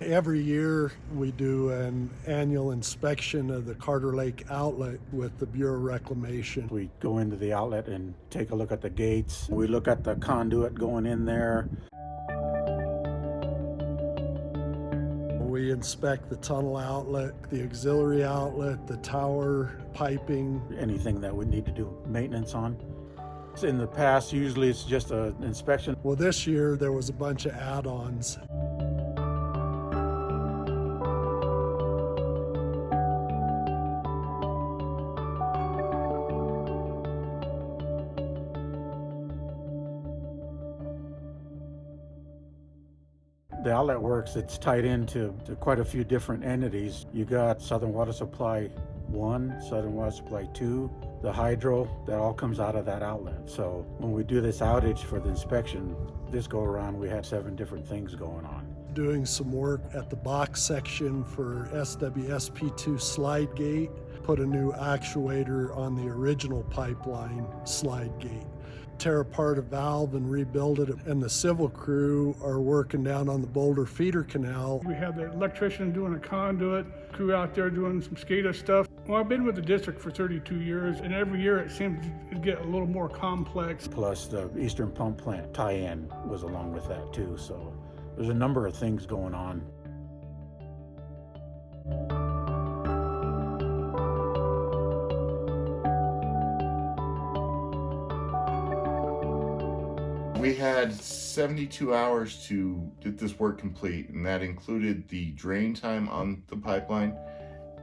Every year we do an annual inspection of the Carter Lake outlet with the Bureau of Reclamation. We go into the outlet and take a look at the gates. We look at the conduit going in there. We inspect the tunnel outlet, the auxiliary outlet, the tower, piping. Anything that we need to do maintenance on. In the past, usually it's just an inspection. Well, this year there was a bunch of add-ons. The outlet works, it's tied into quite a few different entities. You got Southern Water Supply 1, Southern Water Supply 2, the hydro, that all comes out of that outlet. So when we do this outage for the inspection, this go around, we had 7 different things going on. Doing some work at the box section for SWSP2 slide gate, put a new actuator on the original pipeline slide gate. Tear apart a valve and rebuild it, and the civil crew are working down on the Boulder feeder canal. We had the electrician doing a conduit, crew out there doing some SCADA stuff. Well, I've been with the district for 32 years, and every year it seems to get a little more complex. Plus the Eastern Pump Plant tie-in was along with that too, so there's a number of things going on. We had 72 hours to get this work complete, and that included the drain time on the pipeline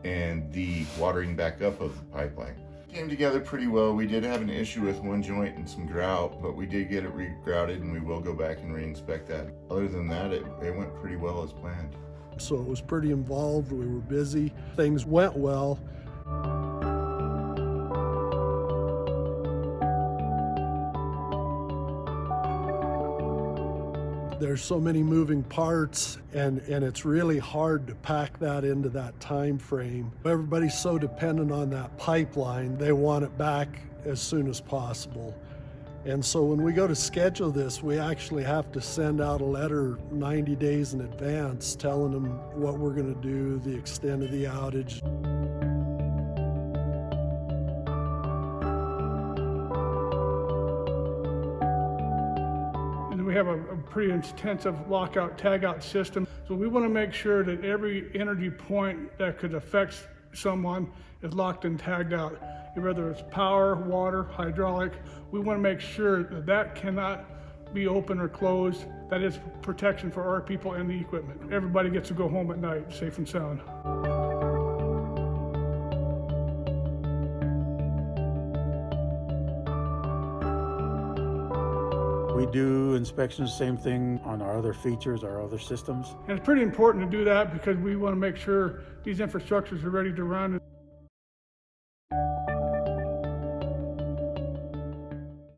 and the watering back up of the pipeline. Came together pretty well. We did have an issue with one joint and some grout, but we did get it re-grouted, and we will go back and re-inspect that. Other than that, it went pretty well as planned. So it was pretty involved, we were busy, things went well. There's so many moving parts, and it's really hard to pack that into that time frame. Everybody's so dependent on that pipeline, they want it back as soon as possible. And so when we go to schedule this, we actually have to send out a letter 90 days in advance telling them what we're going to do, the extent of the outage. We have a pretty intensive lockout tagout system. So we want to make sure that every energy point that could affect someone is locked and tagged out. Whether it's power, water, hydraulic, we want to make sure that that cannot be open or closed. That is protection for our people and the equipment. Everybody gets to go home at night safe and sound. We do inspections, same thing on our other features, our other systems. And it's pretty important to do that because we want to make sure these infrastructures are ready to run.